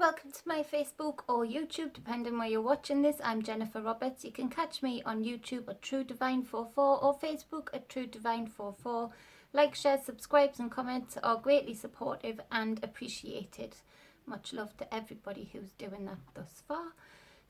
welcome to my Facebook or YouTube, depending where you're watching this. I'm Jennifer Roberts. You can catch me on YouTube at True Divine 44 or Facebook at True Divine 44. Like, share, subscribes and comments are greatly supportive and appreciated. Much love to everybody who's doing that thus far.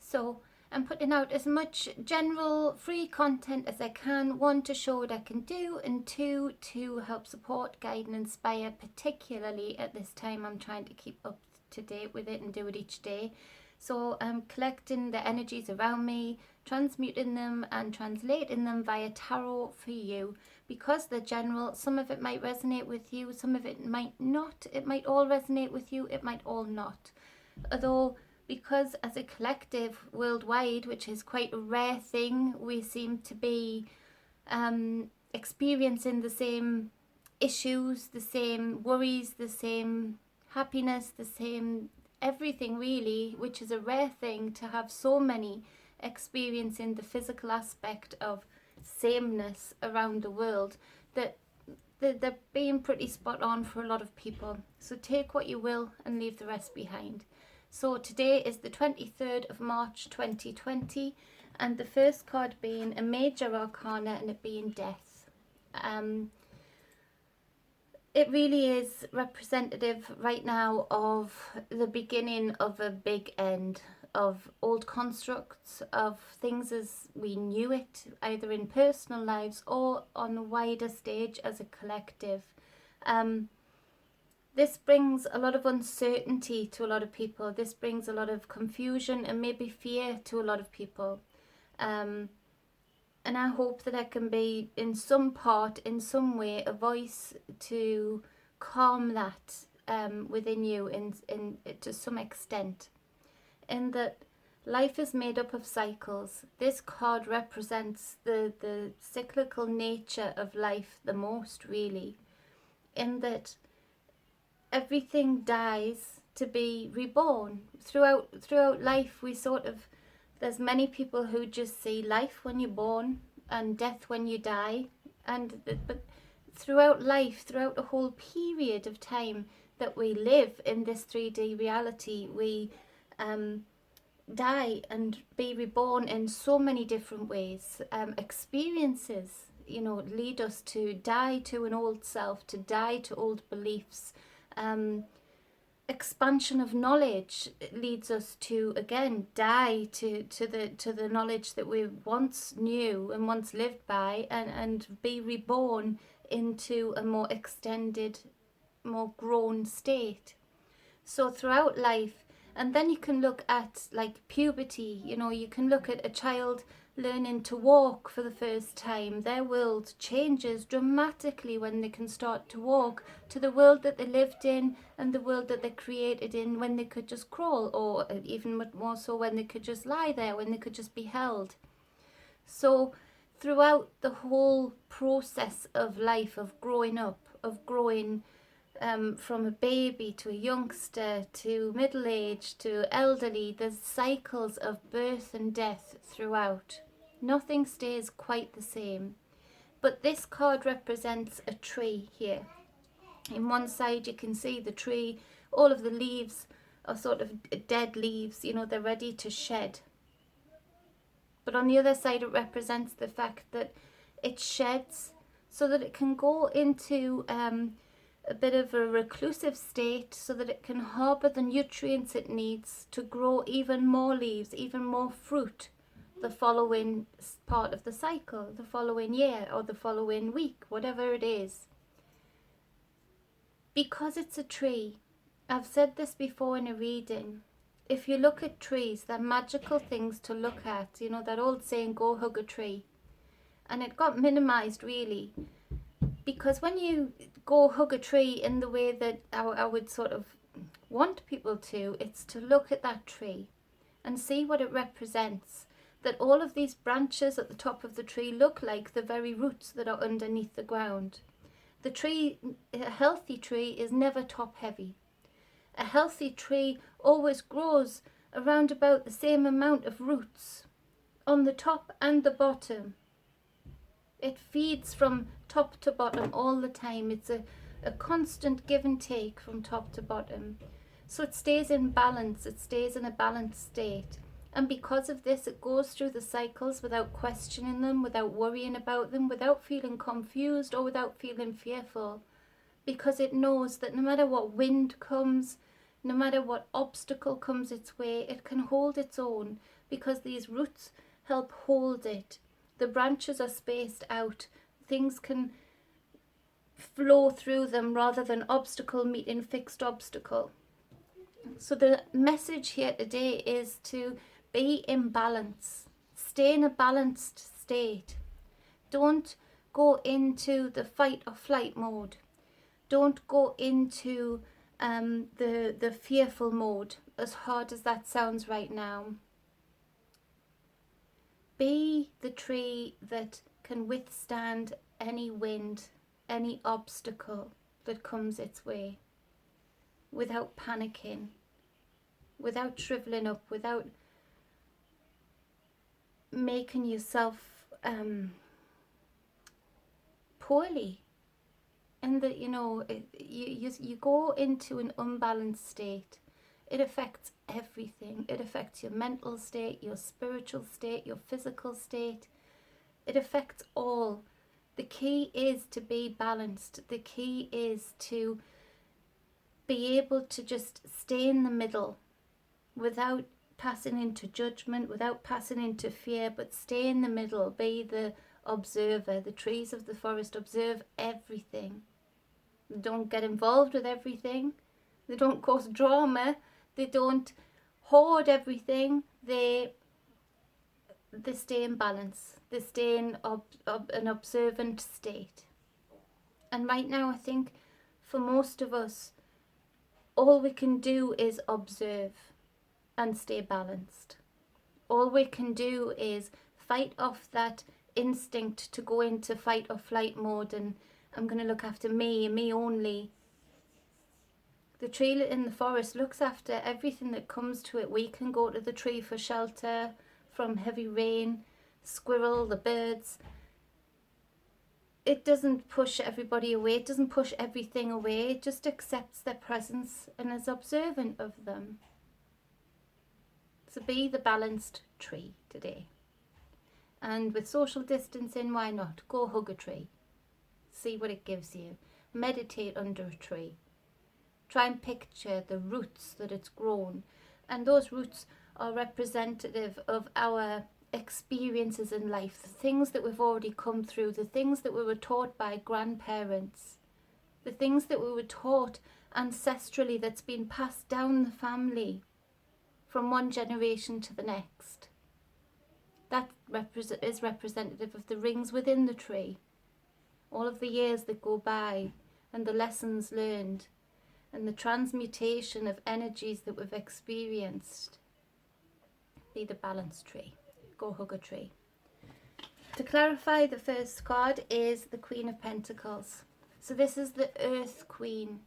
So I'm putting out as much general free content as I can. One, to show what I can do, and two, to help support, guide and inspire, particularly at this time. I'm trying to keep up to date with it and do it each day. So I'm collecting the energies around me, transmuting them and translating them via tarot for you, because they're general. Some of it might resonate with you, some of it might not. It might all resonate with you, it might all not. Although, because as a collective worldwide, which is quite a rare thing, we seem to be experiencing the same issues, the same worries, the same happiness, the same everything really, which is a rare thing to have so many experiencing the physical aspect of sameness around the world, that they're being pretty spot on for a lot of people. So take what you will and leave the rest behind. So today is the 23rd of March 2020, and the first card being a major arcana and it being death. It really is representative right now of the beginning of a big end of old constructs, of things as we knew it, either in personal lives or on a wider stage as a collective. This brings a lot of uncertainty to a lot of people. This brings a lot of confusion and maybe fear to a lot of people. And I hope that I can be, in some part, in some way, a voice to calm that within you to some extent. In that life is made up of cycles. This card represents the cyclical nature of life the most, really. In that everything dies to be reborn. Throughout life, we sort of, there's many people who just see life when you're born and death when you die. But throughout life, throughout the whole period of time that we live in this 3D reality, we die and be reborn in so many different ways. Experiences, lead us to die to an old self, to die to old beliefs. Expansion of knowledge leads us to, again, die to the knowledge that we once knew and once lived by, and be reborn into a more extended, more grown state. So throughout life, and then you can look at like puberty, you can look at a child learning to walk for the first time. Their world changes dramatically when they can start to walk, to the world that they lived in and the world that they created in when they could just crawl, or even more so when they could just lie there, when they could just be held. So throughout the whole process of life, of growing up, of growing from a baby to a youngster to middle age to elderly, there's cycles of birth and death throughout. Nothing stays quite the same. But this card represents a tree here. In one side you can see the tree, all of the leaves are sort of dead leaves, they're ready to shed. But on the other side it represents the fact that it sheds so that it can go into a bit of a reclusive state, so that it can harbour the nutrients it needs to grow even more leaves, even more fruit the following part of the cycle, the following year or the following week, whatever it is. Because it's a tree, I've said this before in a reading, if you look at trees, they're magical things to look at. That old saying, go hug a tree. And it got minimized really, because when you go hug a tree in the way that I would sort of want people to, it's to look at that tree and see what it represents. That all of these branches at the top of the tree look like the very roots that are underneath the ground. The tree, a healthy tree, is never top heavy. A healthy tree always grows around about the same amount of roots on the top and the bottom. It feeds from top to bottom all the time. It's a constant give and take from top to bottom. So it stays in balance, it stays in a balanced state. And because of this, it goes through the cycles without questioning them, without worrying about them, without feeling confused or without feeling fearful. Because it knows that no matter what wind comes, no matter what obstacle comes its way, it can hold its own, because these roots help hold it. The branches are spaced out. Things can flow through them rather than obstacle meeting fixed obstacle. So the message here today is to be in balance. Stay in a balanced state. Don't go into the fight or flight mode. Don't go into the fearful mode, as hard as that sounds right now. Be the tree that can withstand any wind, any obstacle that comes its way, without panicking, without shriveling up, without making yourself poorly. And that, you go into an unbalanced state. It affects everything. It affects your mental state, your spiritual state, your physical state. It affects all. The key is to be balanced. The key is to be able to just stay in the middle without passing into judgment, without passing into fear, but stay in the middle. Be the observer. The trees of the forest observe everything. They don't get involved with everything. They don't cause drama. They don't hoard everything. They stay in balance. They stay in an observant state. And right now, I think for most of us, all we can do is observe and stay balanced. All we can do is fight off that instinct to go into fight or flight mode and I'm going to look after me and me only. The tree in the forest looks after everything that comes to it. We can go to the tree for shelter from heavy rain, squirrel, the birds. It doesn't push everybody away. It doesn't push everything away. It just accepts their presence and is observant of them. So be the balanced tree today. And with social distancing, why not? Go hug a tree. See what it gives you. Meditate under a tree. Try and picture the roots that it's grown. And those roots are representative of our experiences in life, the things that we've already come through, the things that we were taught by grandparents, the things that we were taught ancestrally that's been passed down the family from one generation to the next. That is representative of the rings within the tree. All of the years that go by and the lessons learned and the transmutation of energies that we've experienced. Be the balanced tree. Go hug a tree. To clarify, the first card is the Queen of Pentacles. So this is the Earth Queen,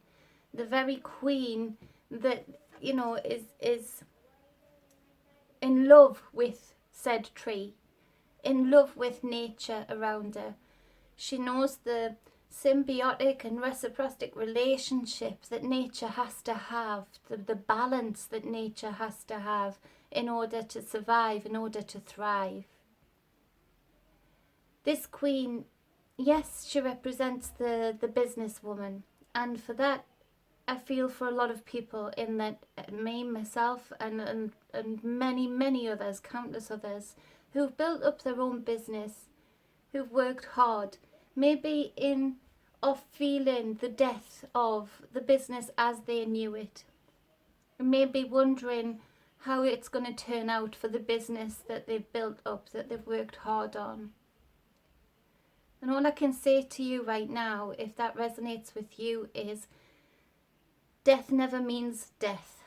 the very queen that, is in love with said tree, in love with nature around her. She knows the symbiotic and reciprocal relationship that nature has to have, the balance that nature has to have in order to survive, in order to thrive. This queen, yes, she represents the businesswoman, and for that I feel for a lot of people in that me, myself, and many, many others, countless others, who've built up their own business, who've worked hard, maybe of feeling the death of the business as they knew it, and maybe wondering how it's going to turn out for the business that they've built up, that they've worked hard on. And all I can say to you right now, if that resonates with you, is death never means death.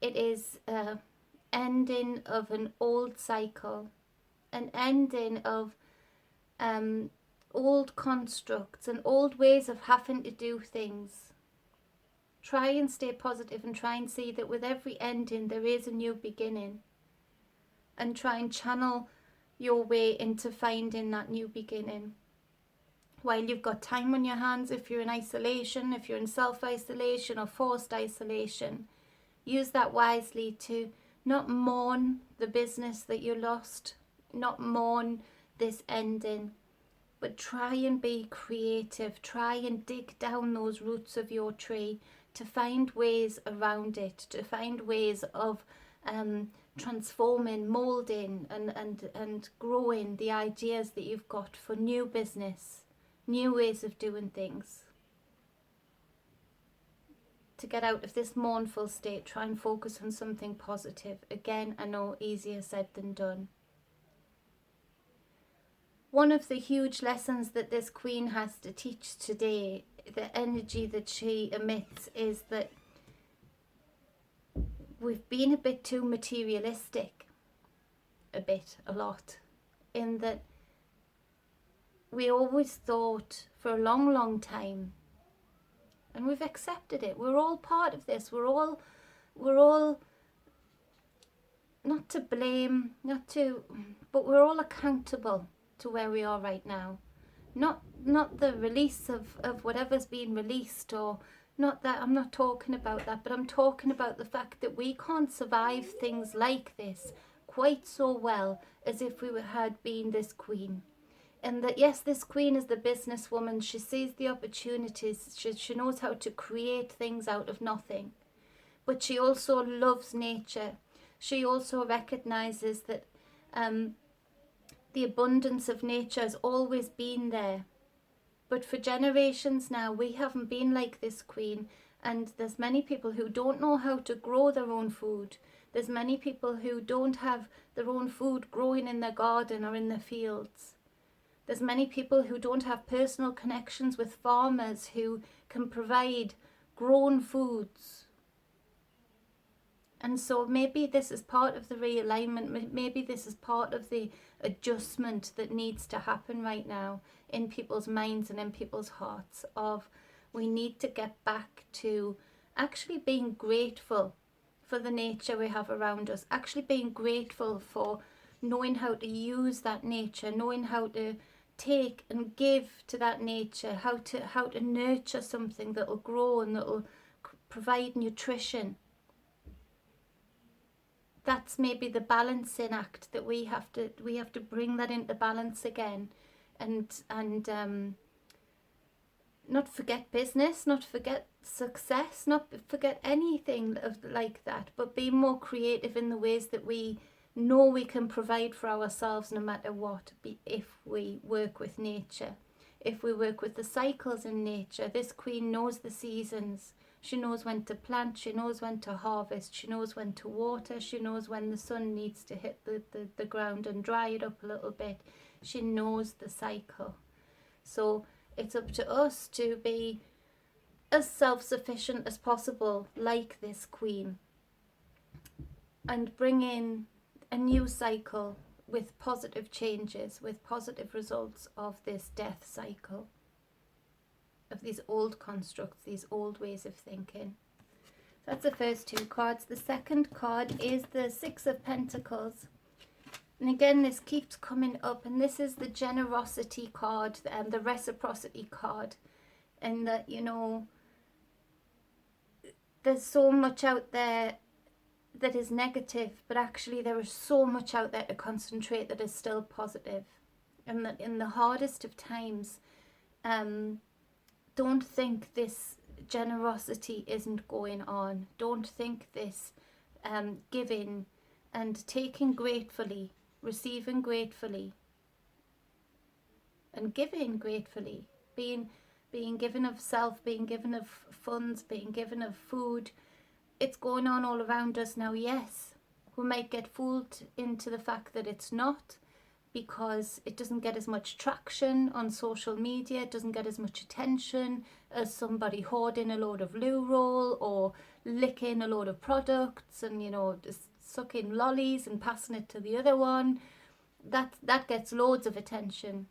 It is an ending of an old cycle, an ending of old constructs and old ways of having to do things. Try and stay positive and try and see that with every ending there is a new beginning, and try and channel your way into finding that new beginning. while you've got time on your hands, if you're in isolation, if you're in self-isolation or forced isolation, use that wisely to not mourn the business that you lost, not mourn this ending, but try and be creative. Try and dig down those roots of your tree to find ways around it, to find ways of transforming, moulding and growing the ideas that you've got for new business, new ways of doing things. To get out of this mournful state, try and focus on something positive. Again, I know easier said than done. One of the huge lessons that this queen has to teach today, the energy that she emits, is that we've been a bit too materialistic, a lot, in that we always thought for a long, long time, and we've accepted it. We're all part of this. We're all not to blame, but we're all accountable to where we are right now. Not the release of whatever's being released, or not that. I'm not talking about that, but I'm talking about the fact that we can't survive things like this quite so well as if we had been this queen. And that, yes, this queen is the businesswoman. She sees the opportunities. She knows how to create things out of nothing. But she also loves nature. She also recognizes that the abundance of nature has always been there. But for generations now, we haven't been like this queen. And there's many people who don't know how to grow their own food. There's many people who don't have their own food growing in their garden or in their fields. There's many people who don't have personal connections with farmers who can provide grown foods. And so maybe this is part of the realignment, maybe this is part of the adjustment that needs to happen right now in people's minds and in people's hearts, of we need to get back to actually being grateful for the nature we have around us, actually being grateful for knowing how to use that nature, knowing how to take and give to that nature, how to nurture something that will grow and that will provide nutrition. That's maybe the balancing act that we have to bring that into balance again, and not forget business, not forget success, not forget anything like that, but be more creative in the ways that we know we can provide for ourselves no matter what, if we work with nature, if we work with the cycles in nature. This queen knows the seasons. She knows when to plant, she knows when to harvest, she knows when to water, she knows when the sun needs to hit the ground and dry it up a little bit. She knows the cycle. So it's up to us to be as self-sufficient as possible, like this queen, and bring in a new cycle with positive changes, with positive results of this death cycle, of these old constructs, these old ways of thinking. That's the first two cards. The second card is the Six of Pentacles. And again, this keeps coming up, and this is the generosity card and the reciprocity card. And that, you know, there's so much out there that is negative, but actually there is so much out there to concentrate that is still positive. And that in the hardest of times, don't think this generosity isn't going on. Don't think this giving and taking gratefully, receiving gratefully, and giving gratefully, being given of self, being given of funds, being given of food. It's going on all around us now. Yes, we might get fooled into the fact that it's not, because it doesn't get as much traction on social media, it doesn't get as much attention as somebody hoarding a load of loo roll or licking a load of products and, you know, just sucking lollies and passing it to the other one. That gets loads of attention.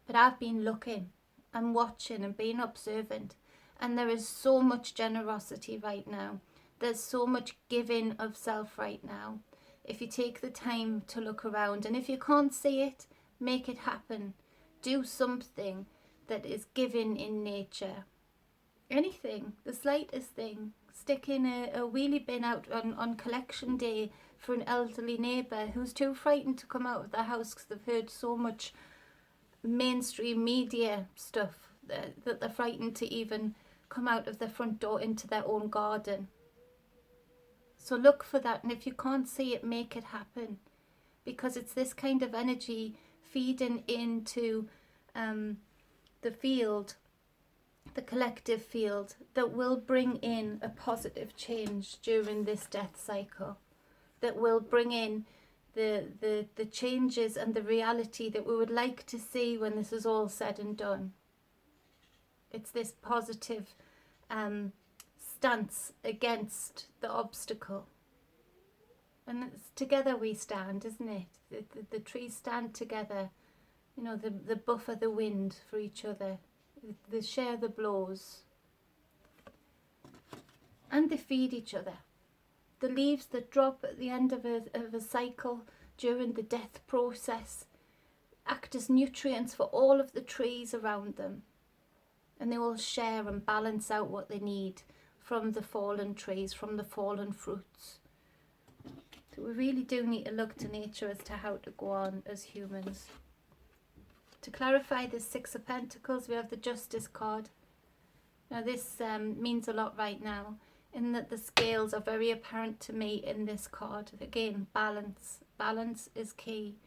But I've been looking and watching and being observant, and there is so much generosity right now. There's so much giving of self right now. If you take the time to look around, and if you can't see it, make it happen. Do something. that is given in nature. Anything, the slightest thing. Sticking a wheelie bin out on collection day for an elderly neighbour who's too frightened to come out of the house because they've heard so much mainstream media stuff that they're frightened to even come out of their front door into their own garden. So look for that, and if you can't see it, make it happen, because it's this kind of energy feeding into the field, the collective field, that will bring in a positive change during this death cycle, that will bring in the changes and the reality that we would like to see when this is all said and done. It's this positive stance against the obstacle. And it's together we stand, isn't it? The trees stand together. You know, the buffer the wind for each other. They share the blows. And they feed each other. The leaves that drop at the end of a cycle during the death process act as nutrients for all of the trees around them. And they all share and balance out what they need from the fallen trees, from the fallen fruits. So we really do need to look to nature as to how to go on as humans. To clarify the Six of Pentacles, we have the Justice card. Now this means a lot right now, in that the scales are very apparent to me in this card. Again, balance. Balance is key.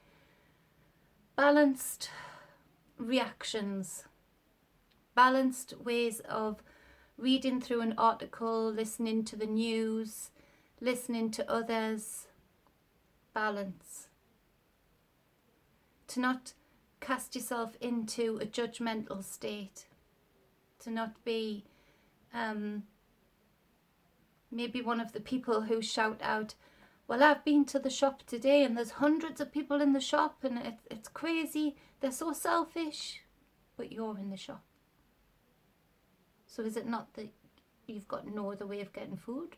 Balanced reactions. Balanced ways of reading through an article, listening to the news, listening to others. Balance. To not cast yourself into a judgmental state. To not be maybe one of the people who shout out, well, I've been to the shop today and there's hundreds of people in the shop and it's crazy. They're so selfish. But you're in the shop. So is it not that you've got no other way of getting food?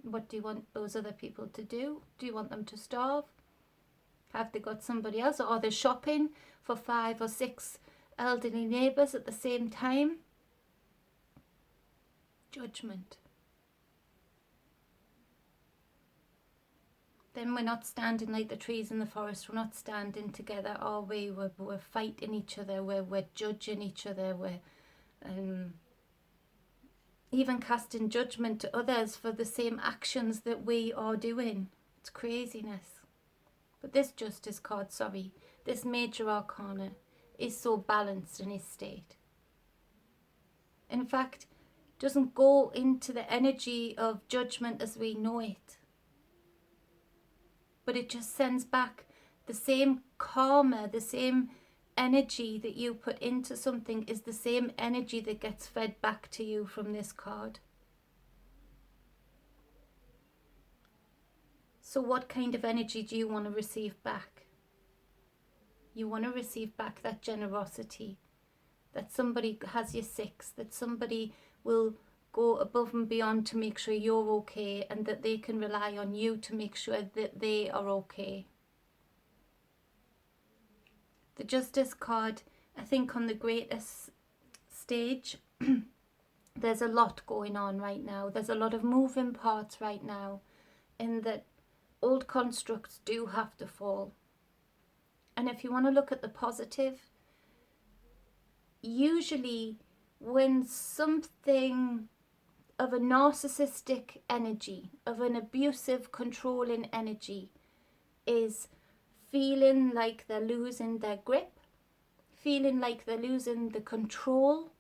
What do you want those other people to do? Do you want them to starve? Have they got somebody else? Or are they shopping for 5 or 6 elderly neighbours at the same time? Judgment. Then we're not standing like the trees in the forest. We're not standing together, are we? We're fighting each other. We're judging each other. We're even casting judgment to others for the same actions that we are doing. It's craziness. But this Justice card, this Major Arcana is so balanced in his state. In fact, doesn't go into the energy of judgment as we know it. But it just sends back the same karma, the same energy that you put into something is the same energy that gets fed back to you from this card. So what kind of energy do you want to receive back? You want to receive back that generosity, that somebody has your 6, that somebody will go above and beyond to make sure you're okay, and that they can rely on you to make sure that they are okay. The Justice card, I think on the greatest stage, there's a lot going on right now. There's a lot of moving parts right now, in that old constructs do have to fall. And if you want to look at the positive, usually when something of a narcissistic energy, of an abusive, controlling energy, is feeling like they're losing their grip, feeling like they're losing the control,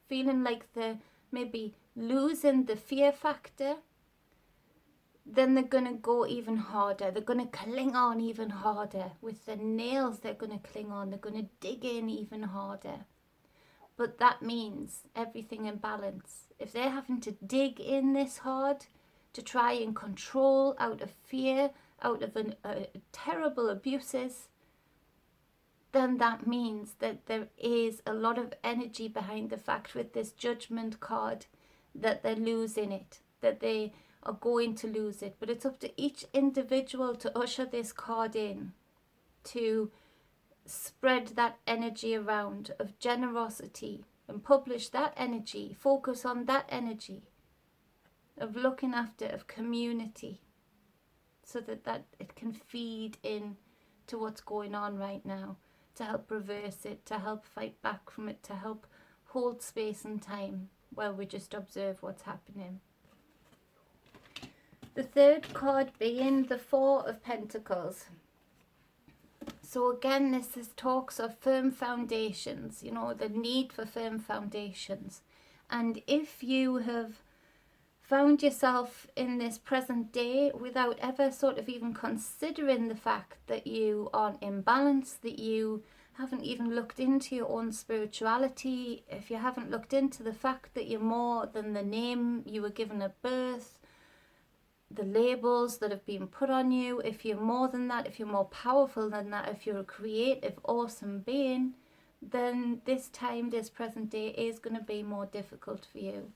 feeling like they're maybe losing the fear factor, then they're going to go even harder. They're going to cling on even harder. With their nails, they're going to cling on. They're going to dig in even harder. But that means everything in balance. If they're having to dig in this hard to try and control out of fear, out of terrible abuses, then that means that there is a lot of energy behind the fact with this Judgment card that they're losing it, that they are going to lose it. But it's up to each individual to usher this card in, to spread that energy around of generosity and publish that energy, focus on that energy of looking after, of community, so that it can feed in to what's going on right now, to help reverse it, to help fight back from it, to help hold space and time while we just observe what's happening. The third card being the Four of Pentacles. So again, this is talks of firm foundations, you know, the need for firm foundations. And if you have found yourself in this present day without ever sort of even considering the fact that you aren't in balance, that you haven't even looked into your own spirituality, if you haven't looked into the fact that you're more than the name you were given at birth, the labels that have been put on you, if you're more than that, if you're more powerful than that, if you're a creative, awesome being, then this time, this present day is going to be more difficult for you.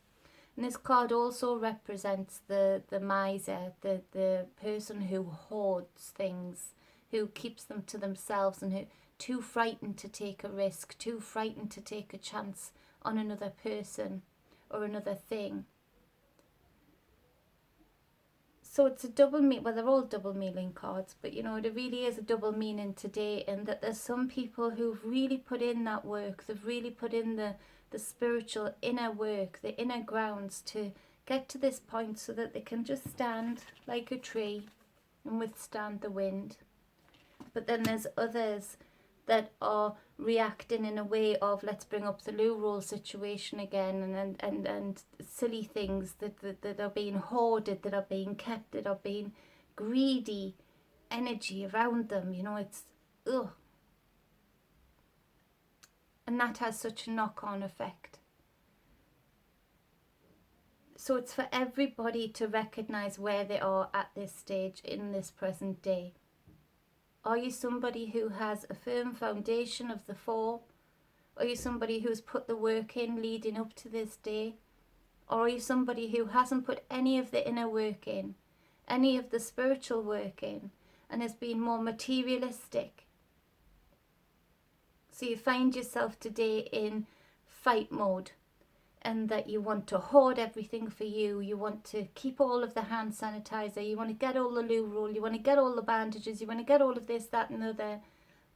And this card also represents the miser, the person who hoards things, who keeps them to themselves, and who too frightened to take a risk, too frightened to take a chance on another person or another thing. So it's a double meaning, well, they're all double meaning cards, but you know, it really is a double meaning today, in that there's some people who've really put in that work, they've really put in the spiritual inner work, the inner grounds to get to this point so that they can just stand like a tree and withstand the wind. But then there's others that are reacting in a way of, let's bring up the loo roll situation again, and silly things that are being hoarded, that are being kept, that are being greedy energy around them, you know, it's ugh. And that has such a knock-on effect. So it's for everybody to recognize where they are at this stage in this present day. Are you somebody who has a firm foundation of the Four? Are you somebody who's put the work in leading up to this day? Or are you somebody who hasn't put any of the inner work in, any of the spiritual work in, and has been more materialistic? So you find yourself today in fight mode, and that you want to hoard everything for you. You want to keep all of the hand sanitizer. You want to get all the loo roll. You want to get all the bandages. You want to get all of this, that and the other.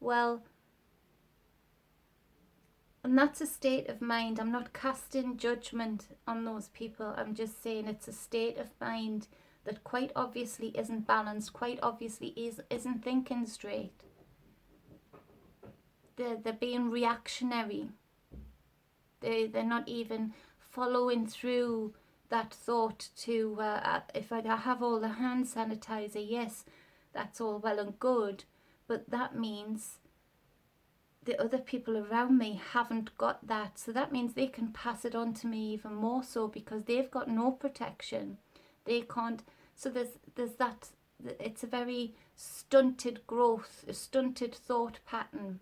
Well, and that's a state of mind. I'm not casting judgment on those people. I'm just saying it's a state of mind that quite obviously isn't balanced, quite obviously isn't thinking straight. They're being reactionary. They're not even following through that thought to, if I have all the hand sanitizer, yes, that's all well and good, but that means the other people around me haven't got that. So that means they can pass it on to me even more so, because they've got no protection. They can't. So there's that. It's a very stunted growth, a stunted thought pattern.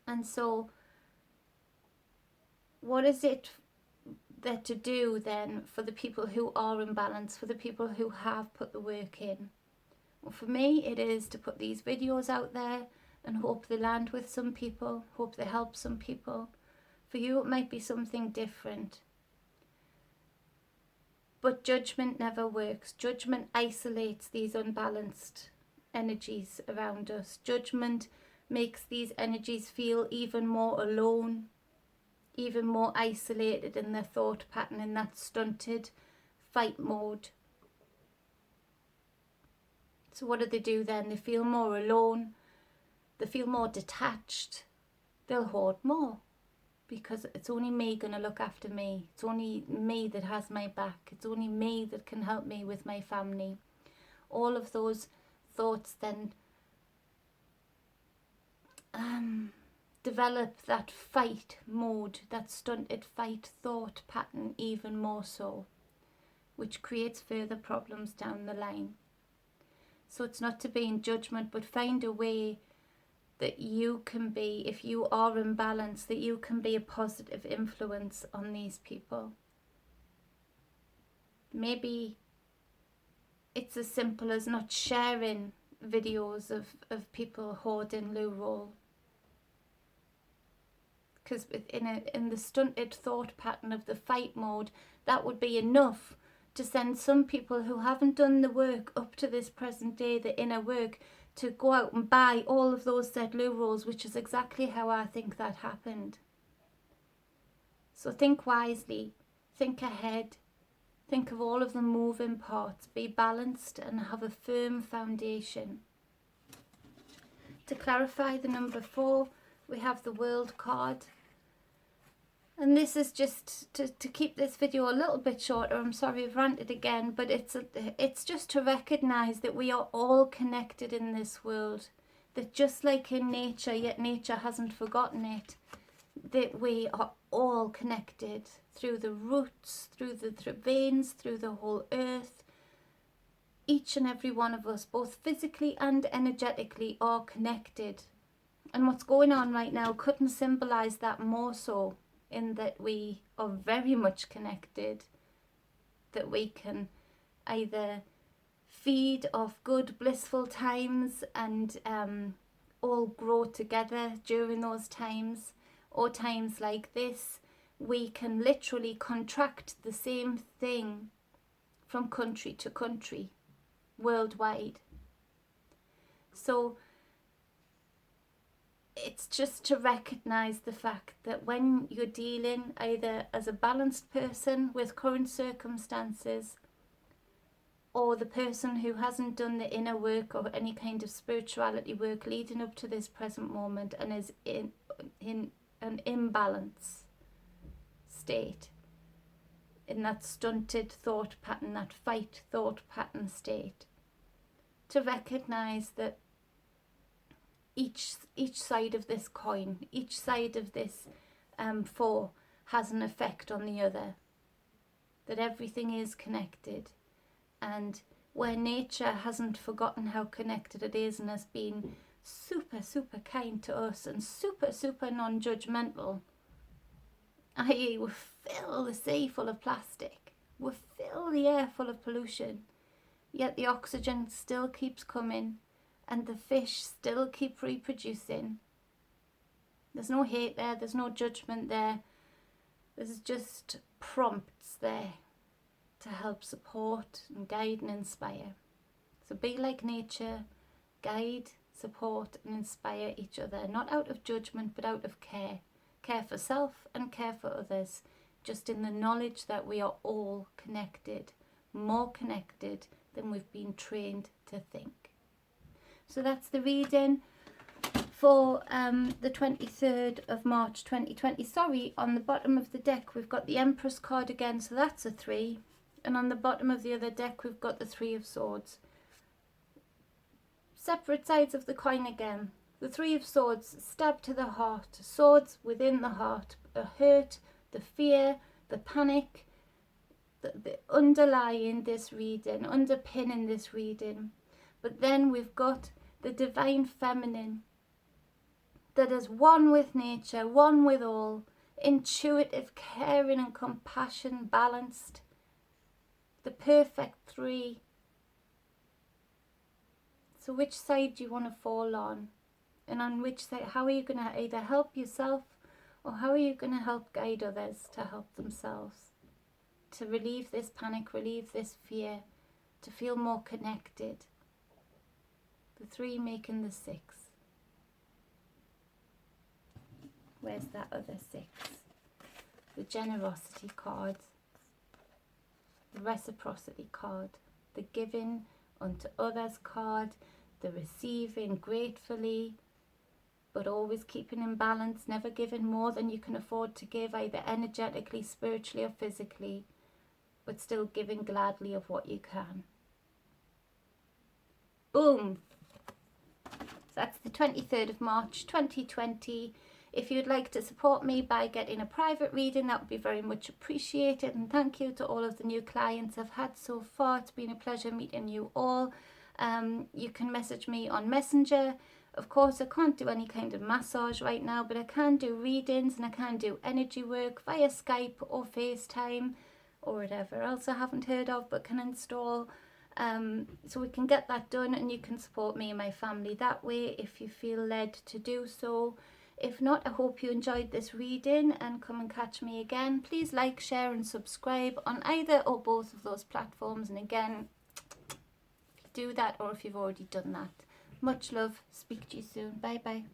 And so what is it there to do then for the people who are in balance, for the people who have put the work in? Well, for me, it is to put these videos out there and hope they land with some people, hope they help some people. For you, it might be something different. But judgment never works. Judgment isolates these unbalanced energies around us. Judgment makes these energies feel even more alone, even more isolated in their thought pattern, in that stunted fight mode. So what do then? They feel more alone, they feel more detached, they'll hoard more, because it's only me going to look after me. It's only me that has my back. It's only me that can help me with my family. All of those thoughts then develop that fight mode, that stunted fight thought pattern even more so, which creates further problems down the line. So it's not to be in judgment, but find a way that you can be, if you are in balance, that you can be a positive influence on these people. Maybe it's as simple as not sharing videos of people hoarding loo roll. because in the stunted thought pattern of the fight mode, that would be enough to send some people who haven't done the work up to this present day, the inner work, to go out and buy all of those set loo rolls, which is exactly how I think that happened. So think wisely, think ahead, think of all of the moving parts, be balanced and have a firm foundation. To clarify the number 4, we have the World card. And this is just to keep this video a little bit shorter. I'm sorry I've ranted again, but it's just to recognise that we are all connected in this world. That just like in nature, yet nature hasn't forgotten it, that we are all connected through the roots, through the veins, through the whole earth. Each and every one of us, both physically and energetically, are connected. And what's going on right now couldn't symbolise that more so, in that we are very much connected, that we can either feed off good blissful times and all grow together during those times, or times like this we can literally contract the same thing from country to country worldwide. So it's just to recognise the fact that when you're dealing either as a balanced person with current circumstances, or the person who hasn't done the inner work or any kind of spirituality work leading up to this present moment and is in an imbalance state, in that stunted thought pattern, that fight thought pattern state, to recognise that each side of this coin, each side of this 4 has an effect on the other, that everything is connected, and where nature hasn't forgotten how connected it is and has been super kind to us and super non-judgmental, i.e. we fill the sea full of plastic, we fill the air full of pollution, yet the oxygen still keeps coming and the fish still keep reproducing. There's no hate there, there's no judgment there, there's just prompts there to help support and guide and inspire. So be like nature, guide, support and inspire each other, not out of judgment but out of care. Care for self and care for others, just in the knowledge that we are all connected, more connected than we've been trained to think. So that's the reading for the 23rd of March 2020. Sorry, on the bottom of the deck we've got the Empress card again, so that's a 3. And on the bottom of the other deck we've got the 3 of Swords. Separate sides of the coin again. The 3 of Swords, stab to the heart, swords within the heart, the hurt, the fear, the panic, the underlying this reading, underpinning this reading. But then we've got the Divine Feminine, that is one with nature, one with all, intuitive, caring and compassion, balanced, the perfect 3. So which side do you want to fall on? And on which side, how are you going to either help yourself or how are you going to help guide others to help themselves? To relieve this panic, relieve this fear, to feel more connected. The 3 making the 6. Where's that other 6? The Generosity card, the Reciprocity card, the Giving unto others card, the Receiving gratefully, but always keeping in balance, never giving more than you can afford to give, either energetically, spiritually or physically, but still giving gladly of what you can. Boom! So that's the 23rd of March 2020. If you'd like to support me by getting a private reading, that would be very much appreciated. And thank you to all of the new clients I've had so far. It's been a pleasure meeting you all. You can message me on Messenger. Of course, I can't do any kind of massage right now, but I can do readings and I can do energy work via Skype or FaceTime or whatever else I haven't heard of but can install. So we can get that done and you can support me and my family that way if you feel led to do so. If not, I hope you enjoyed this reading and come and catch me again. Please like, share and subscribe on either or both of those platforms. And again, do that, or if you've already done that. Much love. Speak to you soon. Bye bye.